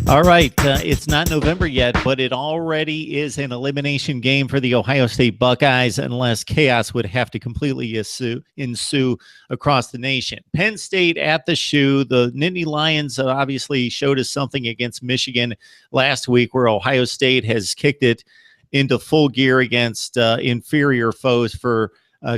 All right, it's not November yet, but it already is an elimination game for the Ohio State Buckeyes unless chaos would have to completely ensue across the nation. Penn State at the shoe. The Nittany Lions obviously showed us something against Michigan last week where Ohio State has kicked it into full gear against inferior foes for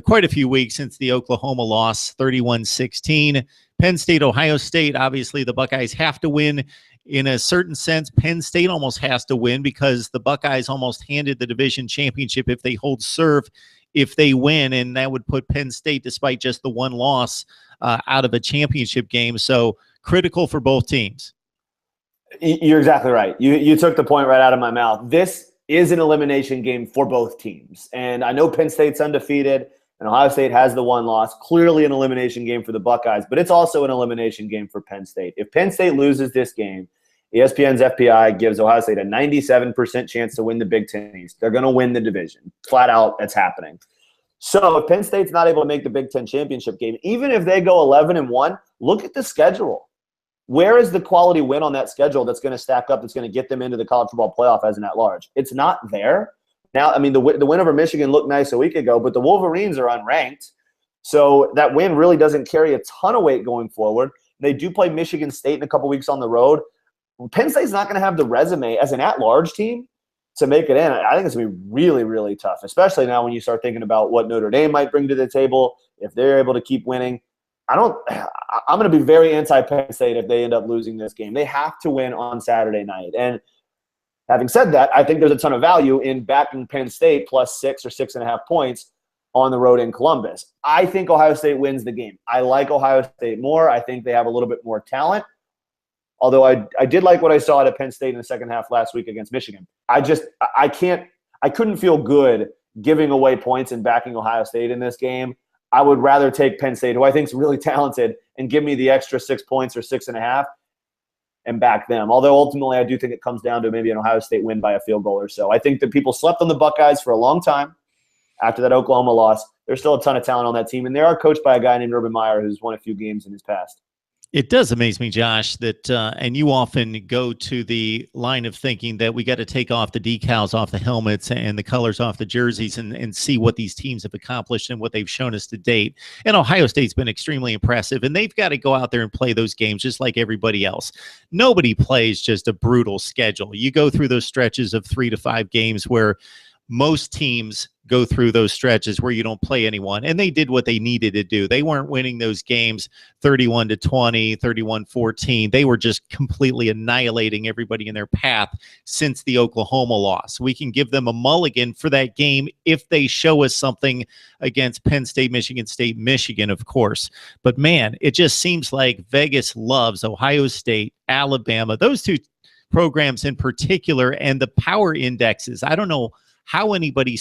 quite a few weeks since the Oklahoma loss, 31-16. Penn State, Ohio State, obviously the Buckeyes have to win. In a certain sense, Penn State almost has to win because the Buckeyes almost handed the division championship if they hold serve, if they win, and that would put Penn State, despite just the one loss, out of a championship game. So critical for both teams. You're exactly right. You took the point right out of my mouth. This is an elimination game for both teams. And I know Penn State's undefeated and Ohio State has the one loss. Clearly an elimination game for the Buckeyes, but it's also an elimination game for Penn State. If Penn State loses this game, ESPN's FPI gives Ohio State a 97% chance to win the Big Ten East. They're going to win the division. Flat out, that's happening. So if Penn State's not able to make the Big Ten championship game, even if they go 11-1, look at the schedule. Where is the quality win on that schedule that's going to stack up, that's going to get them into the college football playoff as an at-large? It's not there. Now, I mean, the win over Michigan looked nice a week ago, but the Wolverines are unranked. So that win really doesn't carry a ton of weight going forward. They do play Michigan State in a couple weeks on the road. Penn State's not going to have the resume as an at-large team to make it in. I think it's going to be really, really tough, especially now when you start thinking about what Notre Dame might bring to the table if they're able to keep winning. I'm going to be very anti-Penn State if they end up losing this game. They have to win on Saturday night. And having said that, I think there's a ton of value in backing Penn State plus 6 or 6.5 points on the road in Columbus. I think Ohio State wins the game. I like Ohio State more. I think they have a little bit more talent. Although I did like what I saw at Penn State in the second half last week against Michigan. I couldn't feel good giving away points and backing Ohio State in this game. I would rather take Penn State, who I think is really talented, and give me the extra 6 points or 6.5 and back them. Although ultimately I do think it comes down to maybe an Ohio State win by a field goal or so. I think that people slept on the Buckeyes for a long time after that Oklahoma loss. There's still a ton of talent on that team, and they are coached by a guy named Urban Meyer who's won a few games in his past. It does amaze me, Josh, that and you often go to the line of thinking that we got to take off the decals off the helmets and the colors off the jerseys and see what these teams have accomplished and what they've shown us to date. And Ohio State's been extremely impressive, and they've got to go out there and play those games just like everybody else. Nobody plays just a brutal schedule. You go through those stretches of 3 to 5 games where most teams go through those stretches where you don't play anyone, and they did what they needed to do. They weren't winning those games 31-20, 31-14. They were just completely annihilating everybody in their path since the Oklahoma loss. We can give them a mulligan for that game if they show us something against Penn State, Michigan, of course. But man, it just seems like Vegas loves Ohio State, Alabama, those two programs in particular, and the power indexes. I don't know how anybody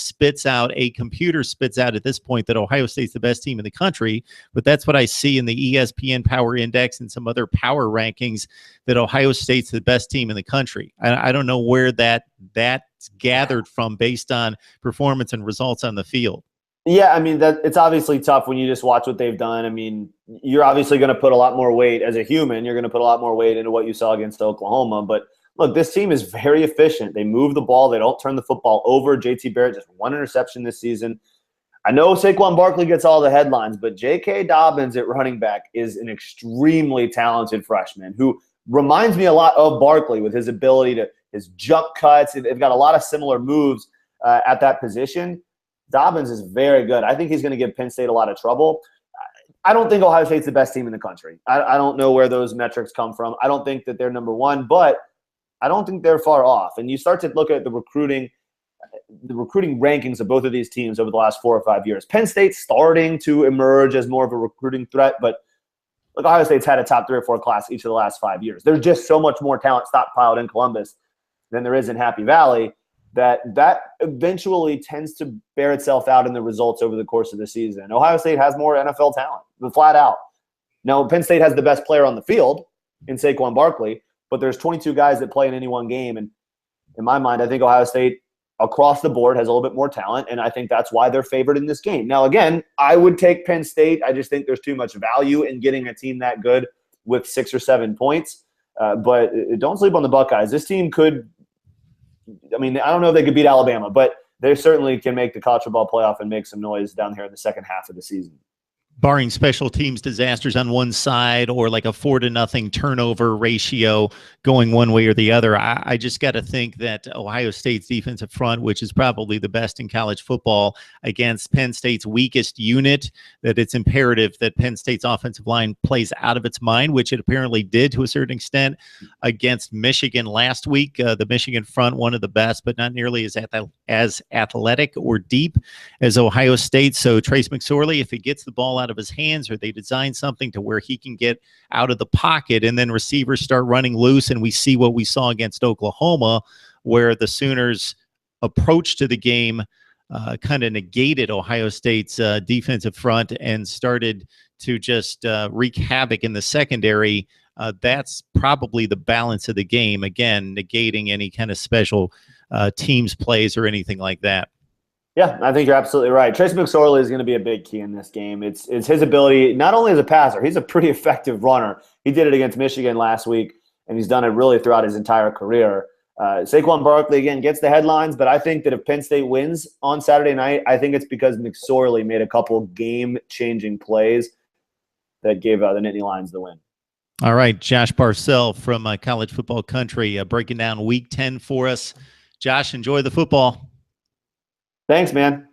computer spits out at this point that Ohio State's the best team in the country, but that's what I see in the ESPN Power Index and some other power rankings, that Ohio State's the best team in the country. I don't know where that's gathered from based on performance and results on the field. Yeah, I mean, it's obviously tough when you just watch what they've done. I mean, you're obviously going to put a lot more weight as a human. You're going to put a lot more weight into what you saw against Oklahoma, but look, this team is very efficient. They move the ball. They don't turn the football over. JT Barrett just 1 interception this season. I know Saquon Barkley gets all the headlines, but J.K. Dobbins at running back is an extremely talented freshman who reminds me a lot of Barkley with his ability to his jump cuts. They've got a lot of similar moves at that position. Dobbins is very good. I think he's going to give Penn State a lot of trouble. I don't think Ohio State's the best team in the country. I don't know where those metrics come from. I don't think that they're number one, but I don't think they're far off. And you start to look at the recruiting rankings of both of these teams over the last 4 or 5 years. Penn State's starting to emerge as more of a recruiting threat, but look, Ohio State's had a top 3 or 4 class each of the last 5 years. There's just so much more talent stockpiled in Columbus than there is in Happy Valley that eventually tends to bear itself out in the results over the course of the season. Ohio State has more NFL talent, flat out. Now, Penn State has the best player on the field in Saquon Barkley, but there's 22 guys that play in any one game. And in my mind, I think Ohio State across the board has a little bit more talent, and I think that's why they're favored in this game. Now, again, I would take Penn State. I just think there's too much value in getting a team that good with 6 or 7 points. But don't sleep on the Buckeyes. This team could, I mean, I don't know if they could beat Alabama, but they certainly can make the college football playoff and make some noise down here in the second half of the season. Barring special teams disasters on one side or like a 4-0 turnover ratio going one way or the other, I just got to think that Ohio State's defensive front, which is probably the best in college football, against Penn State's weakest unit, that it's imperative that Penn State's offensive line plays out of its mind, which it apparently did to a certain extent against Michigan last week. The Michigan front, one of the best, but not nearly as athletic or deep as Ohio State. So Trace McSorley, if he gets the ball out of his hands, or they design something to where he can get out of the pocket and then receivers start running loose, and we see what we saw against Oklahoma, where the Sooners' approach to the game kind of negated Ohio State's defensive front and started to just wreak havoc in the secondary. That's probably the balance of the game, again, negating any kind of special teams plays or anything like that. Yeah, I think you're absolutely right. Trace McSorley is going to be a big key in this game. It's his ability, not only as a passer, he's a pretty effective runner. He did it against Michigan last week, and he's done it really throughout his entire career. Saquon Barkley, again, gets the headlines, but I think that if Penn State wins on Saturday night, I think it's because McSorley made a couple game-changing plays that gave the Nittany Lions the win. All right, Josh Parcell from College Football Country breaking down Week 10 for us. Josh, enjoy the football. Thanks, man.